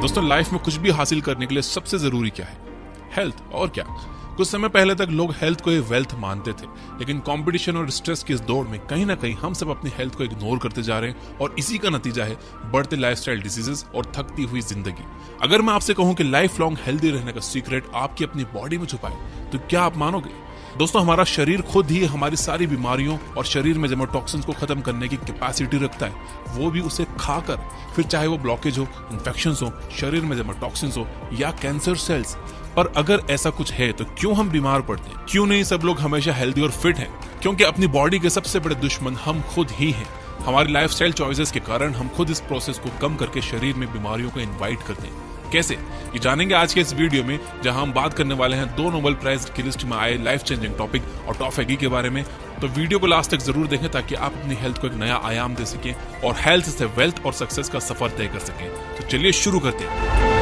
दोस्तों, लाइफ में कुछ भी हासिल करने के लिए सबसे जरूरी क्या है? हेल्थ। और क्या? कुछ समय पहले तक लोग हेल्थ को वेल्थ मानते थे, लेकिन कंपटीशन और स्ट्रेस की इस दौड़ में कहीं ना कहीं हम सब अपनी हेल्थ को इग्नोर करते जा रहे हैं और इसी का नतीजा है बढ़ते लाइफस्टाइल डिसीजेस और थकती हुई जिंदगी। अगर मैं आपसे कहूं कि लाइफ लॉन्ग हेल्दी रहने का सीक्रेट आपकी अपनी बॉडी में छुपा है, तो क्या आप मानोगे? दोस्तों, हमारा शरीर खुद ही हमारी सारी बीमारियों और शरीर में जमा टॉक्सिन्स को खत्म करने की कैपेसिटी रखता है, वो भी उसे खाकर। फिर चाहे वो ब्लॉकेज हो, इन्फेक्शंस हो, शरीर में जमा टॉक्सिन्स हो या कैंसर सेल्स। पर अगर ऐसा कुछ है तो क्यों हम बीमार पड़ते हैं? क्यों नहीं सब लोग हमेशा हेल्दी और फिट हैं? क्योंकि अपनी बॉडी के सबसे बड़े दुश्मन हम खुद ही हैं। हमारी लाइफस्टाइल चॉइसेस के कारण हम खुद इस प्रोसेस को कम करके शरीर में बीमारियों को इन्वाइट करते हैं। कैसे? ये जानेंगे आज के इस वीडियो में, जहां हम बात करने वाले हैं 2 नोबेल प्राइज की लिस्ट में आए लाइफ चेंजिंग टॉपिक ऑटोफेगी के बारे में। तो वीडियो को लास्ट तक जरूर देखें ताकि आप अपनी हेल्थ को एक नया आयाम दे सकें और हेल्थ से वेल्थ और सक्सेस का सफर तय कर सकें। तो चलिए शुरू करते हैं।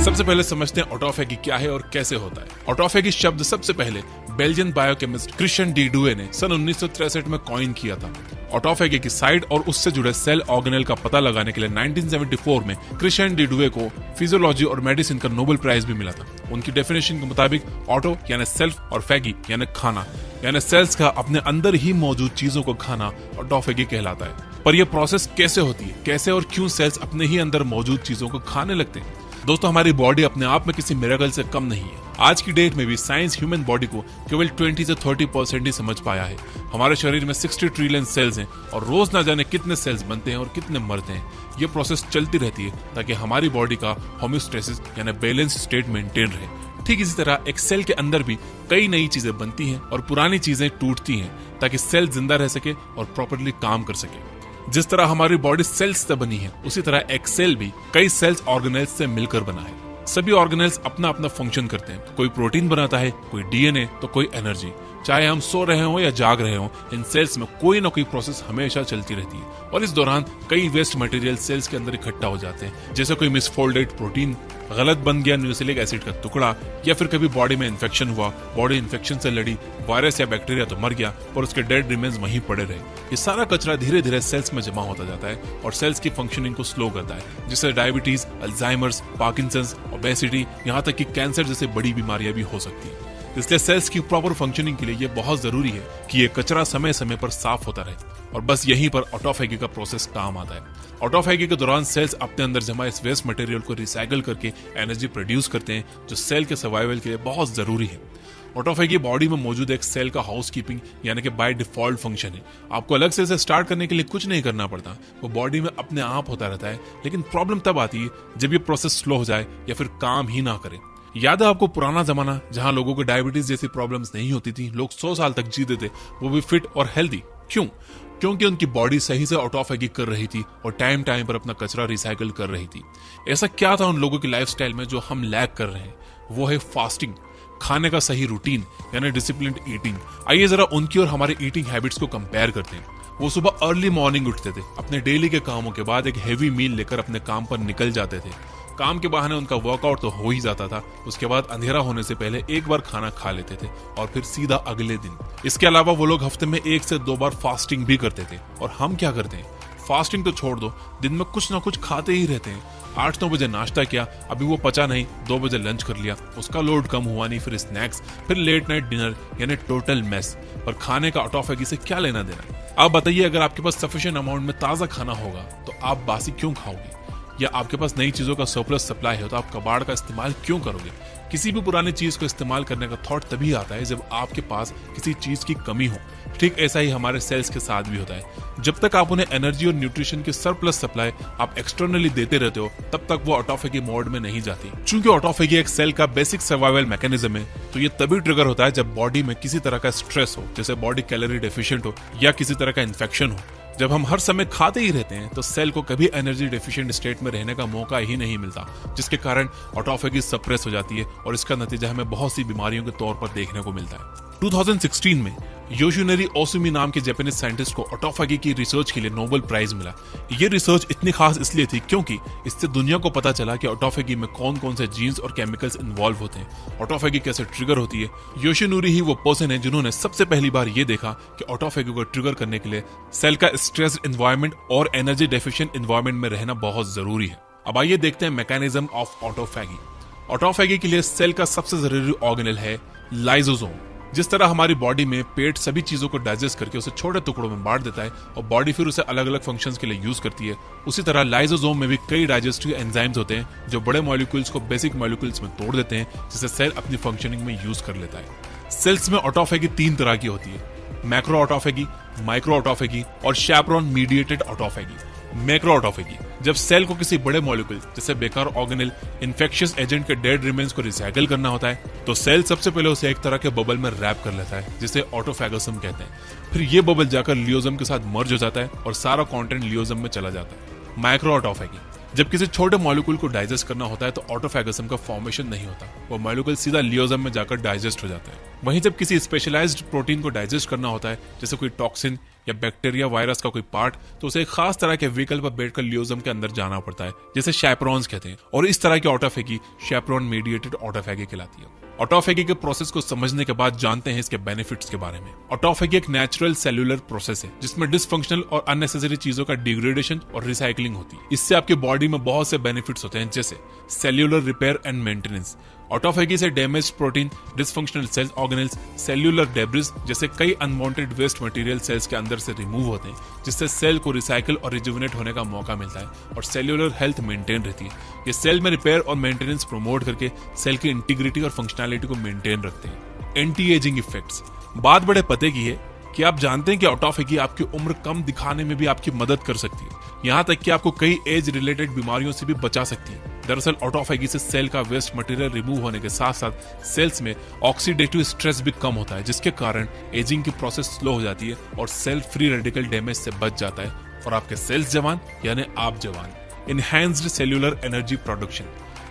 सबसे पहले समझते हैं ऑटोफेगी क्या है और कैसे होता है। ऑटोफेगी शब्द सबसे पहले Belgian biochemist Christian D Doue ने सन 1963 में कॉइन किया था। ऑटोफेगी की साइड और उससे जुड़े सेल ऑर्गेनेल का पता लगाने के लिए 1974 में क्रिश्चियन डी डुए को फिजियोलॉजी और मेडिसिन का नोबेल प्राइज भी मिला था। उनकी डेफिनेशन के मुताबिक ऑटो यानी सेल्फ और फेगी यानी खाना, यानी सेल्स का अपने अंदर ही मौजूद चीजों को खाना ऑटोफेगी कहलाता है। पर यह प्रोसेस कैसे होती है? कैसे और क्यों सेल्स अपने ही अंदर मौजूद चीजों को खाने लगते हैं? दोस्तों, हमारी बॉडी अपने आप में किसी मिरेकल से कम नहीं है। आज की डेट में भी साइंस ह्यूमन बॉडी को केवल 20 से 30% ही समझ पाया है। हमारे शरीर में 60 ट्रिलियन सेल्स हैं और रोज ना जाने कितने सेल्स बनते हैं और कितने मरते हैं। ये प्रोसेस चलती रहती है ताकि हमारी बॉडी का होम्योस्टेसिस यानी बैलेंस स्टेट मेंटेन रहे। ठीक इसी तरह एक सेल के अंदर भी कई नई चीजें बनती हैं और पुरानी चीजें टूटती हैं ताकि सेल जिंदा रह सके और प्रॉपर्ली काम कर सके। जिस तरह हमारी बॉडी सेल्स से बनी है, उसी तरह एक सेल भी कई सेल्स ऑर्गेनेल्स से मिलकर बना है। सभी ऑर्गेनेल्स अपना अपना फंक्शन करते हैं। कोई प्रोटीन बनाता है, कोई डीएनए, तो कोई एनर्जी। चाहे हम सो रहे हो या जाग रहे हो, इन सेल्स में कोई ना कोई प्रोसेस हमेशा चलती रहती है और इस दौरान कई वेस्ट मटेरियल सेल्स के अंदर इकट्ठा हो जाते हैं, जैसे कोई मिसफोल्डेड प्रोटीन, गलत बन गया न्यूक्लिक एसिड का टुकड़ा, या फिर कभी बॉडी में इन्फेक्शन हुआ, बॉडी इन्फेक्शन से लड़ी, वायरस या बैक्टीरिया तो मर गया पर उसके डेड रिमेन्स वहीं पड़े रहे। ये सारा कचरा धीरे धीरे सेल्स में जमा होता जाता है और सेल्स की फंक्शनिंग को स्लो करता है, जिससे डायबिटीज, अल्जाइमर्स, पार्किंसंस, ओबेसिटी, यहाँ तक कि कैंसर जैसे बड़ी बीमारियां भी हो सकती है। इसलिए सेल्स की प्रॉपर फंक्शनिंग के लिए ये बहुत जरूरी है कि ये कचरा समय समय पर साफ होता रहे और बस यहीं पर ऑटोफेगी का प्रोसेस काम आता है। ऑटोफेगी के दौरान सेल्स अपने अंदर जमा इस वेस्ट मटेरियल को रिसाइकल करके एनर्जी प्रोड्यूस करते हैं, जो सेल के सर्वाइवल के लिए बहुत जरूरी है। ऑटोफेगी बॉडी में मौजूद एक सेल का हाउसकीपिंग यानी कि बाय डिफॉल्ट फंक्शन है। आपको अलग से इसे स्टार्ट करने के लिए कुछ नहीं करना पड़ता, वो बॉडी में अपने आप होता रहता है। लेकिन प्रॉब्लम तब आती है जब ये प्रोसेस स्लो हो जाए या फिर काम ही ना करे। याद है आपको पुराना जमाना, जहां लोगों को डायबिटीज जैसी प्रॉब्लम्स नहीं होती थी, लोग 100 साल तक जीते थे, वो भी फिट और हेल्दी। क्यों? क्योंकि उनकी बॉडी सही से ऑटोफेगी कर रही थी और टाइम टाइम पर अपना कचरा रिसाइकिल कर रही थी। ऐसा क्या था उन लोगों की लाइफस्टाइल में जो हम लैक कर रहे हैं? वो है फास्टिंग, खाने का सही रूटीन यानी डिसिप्लिन्ड ईटिंग। आइए जरा उनकी और हमारे ईटिंग हैबिट्स को कंपेयर करते हैं। वो सुबह अर्ली मॉर्निंग उठते थे, अपने डेली के कामों के बाद एक हेवी मील लेकर अपने काम पर निकल जाते थे। काम के बहाने उनका वर्कआउट तो हो ही जाता था। उसके बाद अंधेरा होने से पहले एक बार खाना खा लेते थे और फिर सीधा अगले दिन। इसके अलावा वो लोग हफ्ते में 1 से 2 बार फास्टिंग भी करते थे। और हम क्या करते हैं? फास्टिंग तो छोड़ दो, दिन में कुछ ना कुछ खाते ही रहते हैं। 8-9 बजे नाश्ता किया, अभी वो पचा नहीं, 2 बजे लंच कर लिया, उसका लोड कम हुआ नहीं, फिर स्नैक्स, फिर लेट नाइट डिनर, यानी टोटल मेस। पर खाने का ऑटोफेगी से क्या लेना देना? आप बताइए, अगर आपके पास सफिशिएंट अमाउंट में ताजा खाना होगा तो आप बासी क्यों खाओगे? या आपके पास नई चीजों का सरप्लस सप्लाई है तो आप कबाड़ का इस्तेमाल क्यों करोगे? किसी भी पुरानी चीज को इस्तेमाल करने का थॉट तभी आता है जब आपके पास किसी चीज की कमी हो। ठीक ऐसा ही हमारे सेल्स के साथ भी होता है। जब तक आप उन्हें एनर्जी और न्यूट्रिशन की सरप्लस सप्लाई आप एक्सटर्नली देते रहते हो, तब तक वो ऑटोफेगी मोड में नहीं जाती। चूंकि ऑटोफेगी एक सेल का बेसिक सर्वाइवल मैकेनिज्म है, तो ये तभी ट्रिगर होता है जब बॉडी में किसी तरह का स्ट्रेस हो, जैसे बॉडी कैलोरी डेफिशिएंट हो या किसी तरह का इन्फेक्शन हो। जब हम हर समय खाते ही रहते हैं तो सेल को कभी एनर्जी डेफिशिएंट स्टेट में रहने का मौका ही नहीं मिलता, जिसके कारण ऑटोफेगी सप्रेस हो जाती है और इसका नतीजा हमें बहुत सी बीमारियों के तौर पर देखने को मिलता है। 2016 में योशिनोरी ओसुमी नाम के जापानीज साइंटिस्ट को ऑटोफैगी की रिसर्च के लिए नोबेल प्राइज मिला। ये रिसर्च इतनी खास इसलिए थी क्योंकि इससे दुनिया को पता चला कि ऑटोफैगी में कौन कौन से जीन्स और केमिकल्स इन्वॉल्व होते हैं, ऑटोफैगी कैसे ट्रिगर होती है। योशिनोरी ही वो पर्सन है जिन्होंने सबसे पहली बार ये देखा कि ऑटोफैगी को ट्रिगर करने के लिए सेल का स्ट्रेस्ड एनवायरनमेंट और एनर्जी डेफिशिएंट एनवायरनमेंट में रहना बहुत जरूरी है। अब आइए देखते हैं मैकेनिज्म ऑफ ऑटोफैगी। ऑटोफैगी के लिए सेल का सबसे जरूरी ऑर्गेनेल है लाइसोसोम। जिस तरह हमारी बॉडी में पेट सभी चीजों को डाइजेस्ट करके उसे छोटे टुकड़ों में बांट देता है और बॉडी फिर उसे अलग अलग फंक्शंस के लिए यूज करती है, उसी तरह लाइसोसोम में भी कई डाइजेस्टिव एंजाइम्स होते हैं जो बड़े मॉलिक्यूल्स को बेसिक मॉलिक्यूल्स में तोड़ देते हैं, जिसे सेल अपनी फंक्शनिंग में यूज कर लेता है। सेल्स में ऑटोफैगी 3 तरह की होती है, मैक्रो ऑटोफैगी, माइक्रो ऑटोफैगी और शैपरॉन मीडिएटेड ऑटोफैगी। मैक्रो ऑटोफैगी जब सेल को किसी बड़े मॉलिक्यूल जैसे बेकार ऑर्गेनेल, इन्फेक्शियस एजेंट के डेड रिमेन्स को रिसाइकिल करना होता है, तो सेल सबसे पहले उसे एक तरह के बबल में रैप कर लेता है जिसे ऑटोफैगोसम कहते हैं। फिर ये बबल जाकर लियोसम के साथ मर्ज हो जाता है और सारा कंटेंट लियोसम में चला जाता है। माइक्रो ऑटोफैगी जब किसी छोटे मॉलिक्यूल को डाइजेस्ट करना होता है तो ऑटोफैगोसम का फॉर्मेशन नहीं होता, वो मॉलिक्यूल सीधा लियोसम में जाकर डाइजेस्ट हो जाता है। वहीं जब किसी स्पेशलाइज्ड प्रोटीन को डाइजेस्ट करना होता है जैसे कोई टॉक्सिन या बैक्टीरिया वायरस का कोई पार्ट, तो उसे एक खास तरह के व्हीकल पर बैठकर लियोसम के अंदर जाना पड़ता है जिसे शैपरॉन्स कहते हैं, और इस तरह की ऑटोफैगी शैपरॉन मीडिएटेड ऑटोफैगी कहलाती है। ऑटोफैगी के प्रोसेस को समझने के बाद जानते हैं इसके बेनिफिट्स के बारे में। ऑटोफैगी एक नेचुरल सेल्यूलर प्रोसेस है जिसमें डिसफंक्शनल और अननेसेसरी चीजों का डिग्रेडेशन और रिसाइकलिंग होती है। इससे आपकी बॉडी में बहुत से बेनिफिट्स होते हैं जैसे cellular repair and maintenance. Autophagy से damage protein, dysfunctional cells organelles, cellular debris जैसे कई अनवांटेड वेस्ट मटेरियल सेल्स के अंदर से रिमूव होते हैं, जिससे सेल को रिसाइकिल और रिजुविनेट होने का मौका मिलता है और सेल्यूलर हेल्थ मेंटेन रहती है। ये सेल में रिपेयर और मेंटेनेंस प्रमोट करके सेल की इंटीग्रिटी और फंक्शनैलिटी को मेंटेन रखते हैं। Anti ageing effects. बात बड़े पते की है कि आप जानते हैं कि ऑटोफैगी आपकी उम्र कम दिखाने में भी आपकी मदद कर सकती है, यहाँ तक कि आपको कई एज रिलेटेड बीमारियों से भी बचा सकती है। दरअसल ऑटोफैगी से सेल का वेस्ट मटेरियल रिमूव होने के साथ साथ सेल्स में ऑक्सीडेटिव स्ट्रेस भी कम होता है, जिसके कारण एजिंग की प्रोसेस स्लो हो जाती है और सेल फ्री रेडिकल डैमेज से बच जाता है और आपके सेल्स जवान यानी आप जवान। Enhanced cellular energy production.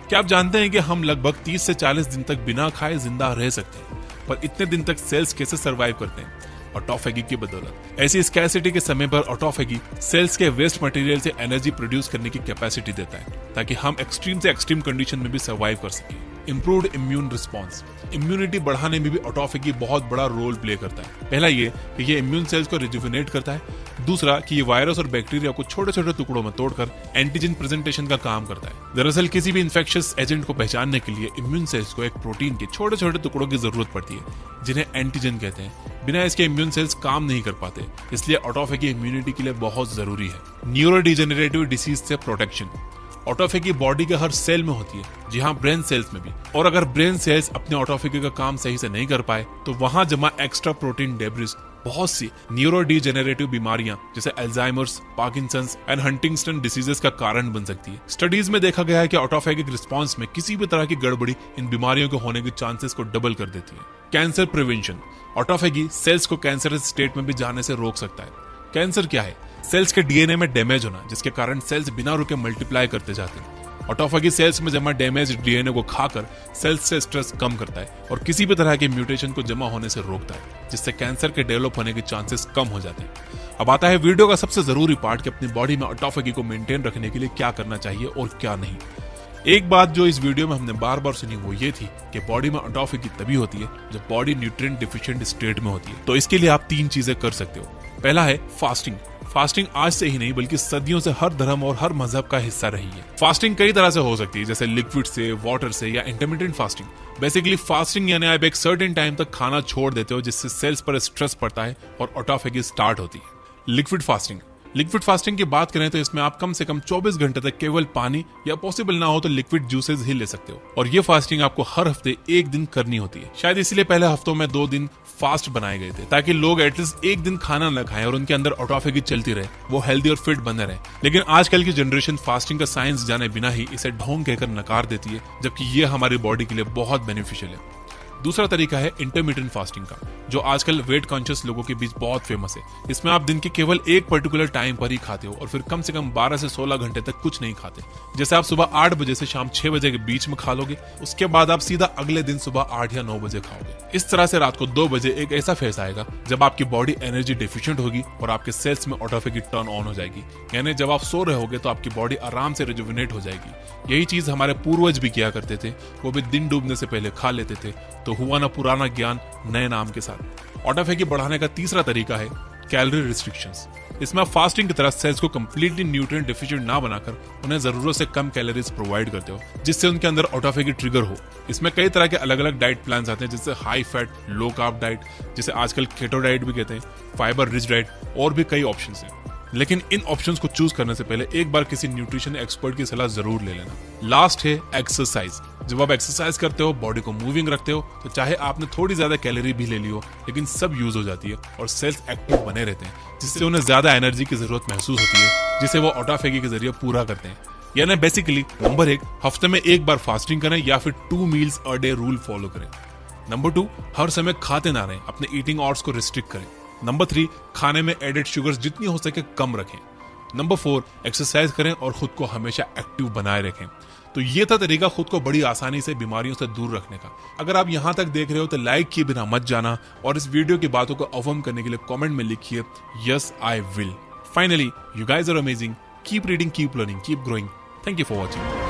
क्या आप जानते हैं कि हम लगभग 30 से 40 दिन तक बिना खाए जिंदा रह सकते हैं, पर इतने दिन तक सेल्स कैसे सर्वाइव करते हैं? ऑटोफैगी की बदौलत। ऐसी स्कैसिटी के समय पर ऑटोफैगी सेल्स के वेस्ट मटेरियल से एनर्जी प्रोड्यूस करने की कैपेसिटी देता है ताकि हम एक्सट्रीम से एक्सट्रीम कंडीशन में भी सर्वाइव कर सकें। Improved immune response. इम्यूनिटी बढ़ाने में भी ऑटोफैगी बहुत बड़ा रोल प्ले करता है। पहला ये कि ये इम्यून सेल्स को रिजुविनेट करता है, दूसरा कि ये वायरस और बैक्टीरिया को छोटे छोटे टुकड़ों में तोड़कर एंटीजन प्रेजेंटेशन का काम करता है। दरअसल किसी भी इन्फेक्शियस एजेंट को पहचानने के लिए इम्यून सेल्स को एक प्रोटीन के छोटे छोटे टुकड़ों की जरूरत पड़ती है जिन्हें एंटीजन कहते हैं। बिना इसके इम्यून सेल्स काम नहीं कर पाते, इसलिए ऑटोफैगी इम्यूनिटी के लिए बहुत जरूरी है। न्यूरोडिजेनरेटिव डिसीज से प्रोटेक्शन। ऑटोफैगी बॉडी के हर सेल में होती है, जी हाँ, ब्रेन सेल्स में भी, और अगर ब्रेन सेल्स अपने ऑटोफैगी का काम सही से नहीं कर पाए तो वहां जमा एक्स्ट्रा प्रोटीन डेब्रिस बहुत सी न्यूरोडिजेनरेटिव बीमारियां जैसे Alzheimer's, Parkinson's and Huntington diseases का कारण बन सकती है। स्टडीज में देखा गया है कि ऑटोफैगिक रिस्पांस में किसी भी तरह की गड़बड़ी इन बीमारियों के होने के चांसेस को डबल कर देती है। Cancer prevention. ऑटोफैगी सेल्स को कैंसरस स्टेट में भी जाने से रोक सकता है। कैंसर क्या है? सेल्स के डीएनए में डैमेज होना, जिसके कारण सेल्स बिना रुके मल्टीप्लाई करते जाते हैं। ऑटोफैगी सेल्स में जमा डैमेज डीएनए को खाकर सेल्स से स्ट्रेस कम करता है और किसी भी तरह के म्यूटेशन को जमा होने से रोकता है, जिससे कैंसर के डेवलप होने के चांसेस कम हो जाते हैं। अब आता है वीडियो का सबसे जरूरी पार्ट कि अपनी बॉडी में ऑटोफैगी को मेंटेन रखने के लिए क्या करना चाहिए और क्या नहीं। एक बात जो इस वीडियो में हमने बार बार सुनी वो ये थी कि बॉडी में ऑटोफैगी तभी होती है जब बॉडी न्यूट्रिएंट डिफिशिएंट स्टेट में होती है। तो इसके लिए आप 3 चीजें कर सकते हो। पहला है फास्टिंग। फास्टिंग आज से ही नहीं बल्कि सदियों से हर धर्म और हर मजहब का हिस्सा रही है। फास्टिंग कई तरह से हो सकती है, जैसे लिक्विड से, वाटर से या इंटरमिटेंट फास्टिंग। बेसिकली फास्टिंग यानी आप एक सर्टेन टाइम तक खाना छोड़ देते हो जिससे सेल्स पर स्ट्रेस पड़ता है और ऑटोफैगी स्टार्ट होती है। Liquid fasting. लिक्विड फास्टिंग की बात करें तो इसमें आप कम से कम 24 घंटे तक केवल पानी या पॉसिबल ना हो तो लिक्विड जूसेस ही ले सकते हो, और ये फास्टिंग आपको हर हफ्ते 1 दिन करनी होती है। शायद इसलिए पहले हफ्तों में 2 दिन फास्ट बनाए गए थे ताकि लोग एटलीस्ट 1 दिन खाना न खाएं और उनके अंदर ऑटोफैगी चलती रहे, वो हेल्दी और फिट बने रहे। लेकिन आजकल की जनरेशन फास्टिंग का साइंस जाने बिना ही इसे ढोंग कहकर नकार देती है, जबकि ये हमारी बॉडी के लिए बहुत बेनिफिशियल है। दूसरा तरीका है इंटरमिटेंट फास्टिंग का, जो आजकल वेट कॉन्शियस लोगों के बीच बहुत फेमस है। इसमें आप दिन के केवल एक पर्टिकुलर टाइम पर ही खाते हो और फिर कम से कम 12 से 16 घंटे तक कुछ नहीं खाते। जैसे आप सुबह 8 बजे से शाम 6 बजे के बीच में खा लोगे, उसके बाद आप सीधा अगले दिन सुबह 8 या 9 बजे खाओगे। इस तरह से रात को 2 बजे एक ऐसा फेस आएगा जब आपकी बॉडी एनर्जी डिफिशिएंट होगी और आपके सेल्स में ऑटोफेगी टर्न ऑन हो जाएगी। यानी जब आप सो रहे होगे तो आपकी बॉडी आराम से रिजुविनेट हो जाएगी। यही चीज हमारे पूर्वज भी किया करते थे, वो भी दिन डूबने से पहले खा लेते थे। तो हुआ ना पुराना ज्ञान नए नाम के साथ। ऑटोफेगी बढ़ाने का तीसरा तरीका है कैलोरी रिस्ट्रिक्शंस। इसमें आप फास्टिंग की तरह सेल्स को कंप्लीटली न्यूट्रिएंट डिफिशिएंट ना बनाकर उन्हें जरूरत से कम कैलोरीज प्रोवाइड करते हो, जिससे उनके अंदर ऑटोफेगी ट्रिगर हो। इसमें कई तरह के अलग अलग डाइट प्लान्स आते हैं, जैसे high fat low carb diet, जिसे आजकल केटो डाइट भी कहते हैं, फाइबर रिच डाइट, और भी कई ऑप्शंस हैं। लेकिन इन ऑप्शंस को चूज करने से पहले एक बार किसी न्यूट्रिशन एक्सपर्ट की सलाह जरूर ले लेना। लास्ट है एक्सरसाइज। जब आप एक्सरसाइज करते हो, बॉडी को मूविंग रखते हो, तो चाहे आपने थोड़ी ज्यादा कैलोरी भी ले ली हो, लेकिन सब यूज हो जाती है और सेल्स एक्टिव बने रहते हैं, जिससे उन्हें ज्यादा एनर्जी की जरूरत महसूस होती है, जिसे वो ऑटोफेगी के जरिए पूरा करते हैं। यानी बेसिकली नंबर 1, हफ्ते में एक बार फास्टिंग करें या फिर 2 meals a day rule follow करें। नंबर 2, हर समय खाते ना रहें, अपने ईटिंग आवर्स को रिस्ट्रिक्ट करें। नंबर 3, खाने में एडेड शुगर्स जितनी हो सके कम रखें। नंबर 4, एक्सरसाइज करें और खुद को हमेशा एक्टिव बनाए रखें। तो ये था तरीका खुद को बड़ी आसानी से बीमारियों से दूर रखने का। अगर आप यहाँ तक देख रहे हो तो लाइक किए बिना मत जाना और इस वीडियो की बातों को अफर्म करने के लिए कमेंट में लिखिए yes I will. Finally, you guys are amazing. Keep reading, keep learning, keep growing. Thank you for watching.